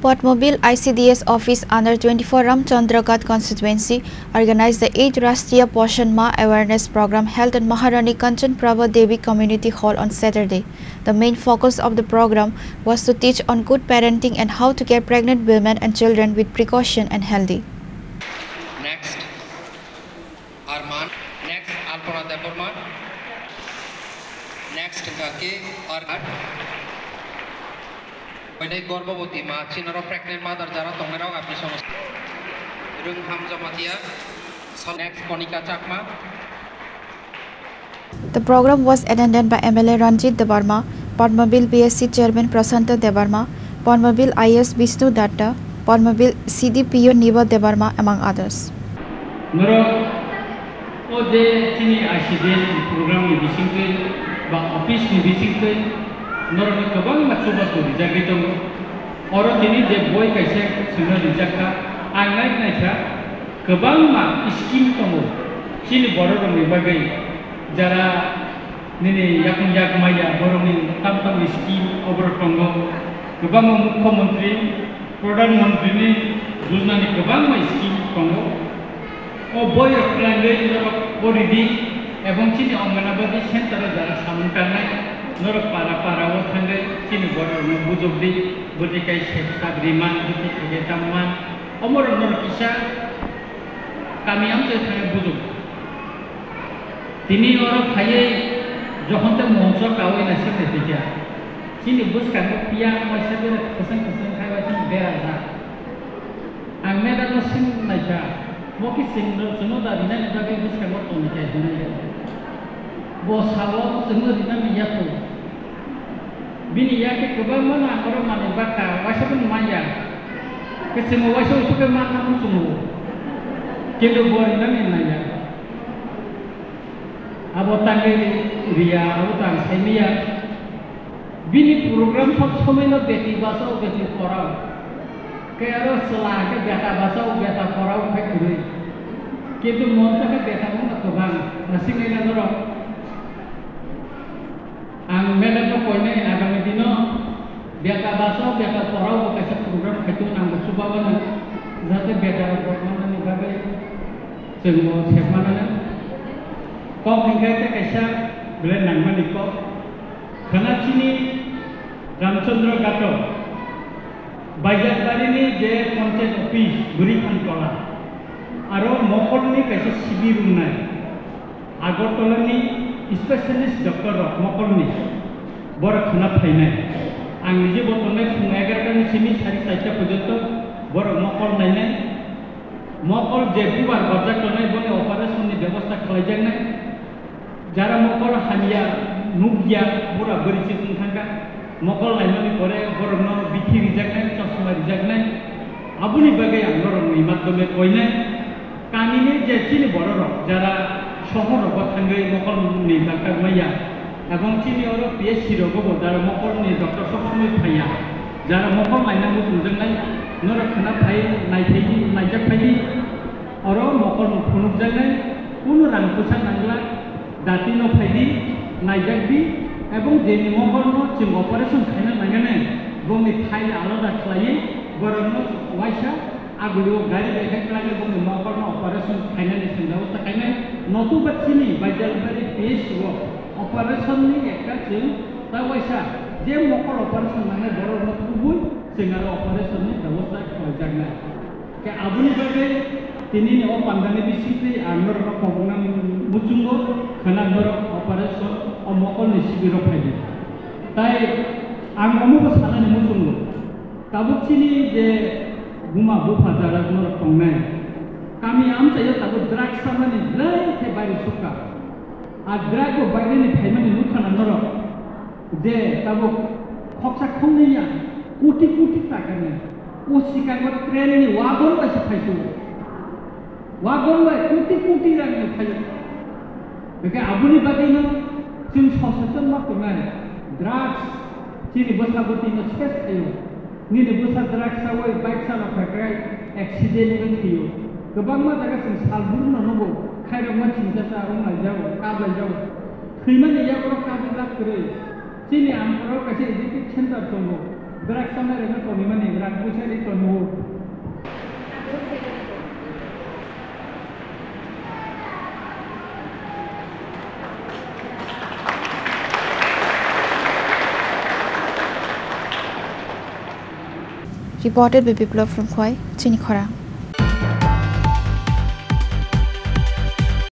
Potmobile ICDS office under 24 Ramchandra Ghat constituency organized the 8th Rashtriya Poshan Ma awareness program held at Maharani Kanchan Prabha Devi Community Hall on Saturday. The main focus of the program was to teach on good parenting and how to care pregnant women and children with precaution and healthy. Next, Arman. Next, Alpana Deborman. Next, Gaki Arhat. When Gorbavati Ma, Chinaro pregnant mother Jara Tongarao Apisong Rung Hamzamatia. So next, Konika Chakma. The program was attended by MLA Ranjit Debarma, Potmobile BSC Chairman Prasanta Debarma, Potmobile IS Vishnu Datta, Potmobile CDPO Niva Debarma, among others. ICDS program ni bisingke ba office ni bisingke noroni kabang matsuba so dijagi tongo oro tini je boy kaise sino dijaka angai naikha kabang ma scheme tongo chini boro rong bagai jara nini yakun yak maya boro ni tam scheme over tongo kabang mukhyamantri pradhan mantri ni yojana ni kabang ma scheme tongo o boy plangai boridi এবং চিনি অঙ্গনাবাদী সেন্টারে যারা সামন কারণে নরক পারা ও থাঙ্গে চিনি বড় বুজবদি বদিকাই শেখ সাবরিমান বুদ্ধি থেকে তামমান অমর নরক ইসা কামিয়াম যে থাঙ্গে বুজব তিনি ওর খাইয়ে যখন তো মঞ্চ কাওয়াই না সেটা দেখা চিনি বুঝকানো পিয়া ময়সাবে খসং খাইবা চিনি বেড়া যা আং মেদানো সিং নাইকা Moki single semua dari mana bagai bus kamu tahu ni cai mana? Bos hawa semua di mana ya tu. Bini ya ke kebal mana orang mana baka, wasa pun maya. Kesemua wasa itu ke mana pun semua. Kendo bor di mana ya? Abo tangge ria, abo tang semia. Bini program semua itu beti basa, beti korau. Kaya selah ke biasa bahasa biasa korau ke kiri, kita monta ke biasa monta kebang, nasi nila dorong. Ang medan tu poinnya agam dino biasa bahasa biasa korau ke program itu nang bersubawan, zat biasa korau ni bagai semua siapa mana? Kau hingga ke kisah belen nang mana kau? Karena sini Ramchandra Ghat Bajar bari ni je panchayat office buri kantola aro mokol ni kaise sibir unnay agartala ni specialist doctor mokol ni bor khana phainay ang nije botonai phung 11 ta ni simi 4:30 পর্যন্ত bor mokol nainay mokol je bubar bajak tonai bone operation ni ব্যবস্থা khalajak nai jara mokol hania nugya pura bari chitun thanga mokol lainani pore borno bithi rijaknai chosma rijaknai abuni bagai angorong ni maddome koinai kanini je chini bororo jara shohor bothangai mokol ni daktar maya ebong chini oro PSC rogo jara mokol ni doctor sobsomoi phaya jara mokol lainani sunjangnai nora khana phai naithai naijak phai oro mokol phunukjangnai kuno rang pusang nangla dati no phai naijak di এবং যে নিমকর্ণ চিং operation খাইনা নাগানে বমি file আলাদা খাইয়ে গরম ওয়াইসা আগুলিও গাড়ি দেখাই লাগে বমি নিমকর্ণ অপারেশন খাইনা নিছেন ব্যবস্থা খাইনা নতুবা চিনি বাইজালবাড়ি পেশ অপারেশন নি একটা চিং তা ওয়াইসা যে মকর অপারেশন মানে বড় নতুবুই চিঙার অপারেশন নি ব্যবস্থা খাইজাক না কে আবুনি বাগে তিনি ও পান্দানি বিসিতে Anar কবনা মুচুঙ্গ খানান্দর operation O Makar ni sibiro phai tai ang amu sana ni musungo tabuk chini je guma bufa jara nor tongnai kami am chayo tabuk drug samani blai the bari suka a drug ko bari ni phaimani nukhana nor je tabuk khoksa khongni ya koti taka ne o sikango train ni wagon ba se phaisu wagon ba koti rang ni phai beke abuni bagai no Sim sosatan mak tunai drugs cini besar betul ni space ayo ni ni besar drugs sawai bike sana pakai accident kan tiyo kebang mah jaga sim salbur no nobo khaira mah cinta sa orang jauh kabel jauh khima ni ya orang kabel lak kere cini am orang kasih education center tunggu berak sama dengan komitmen ini berak pusat di tonu. Reported by Biplov from Khoi, Chinikhora.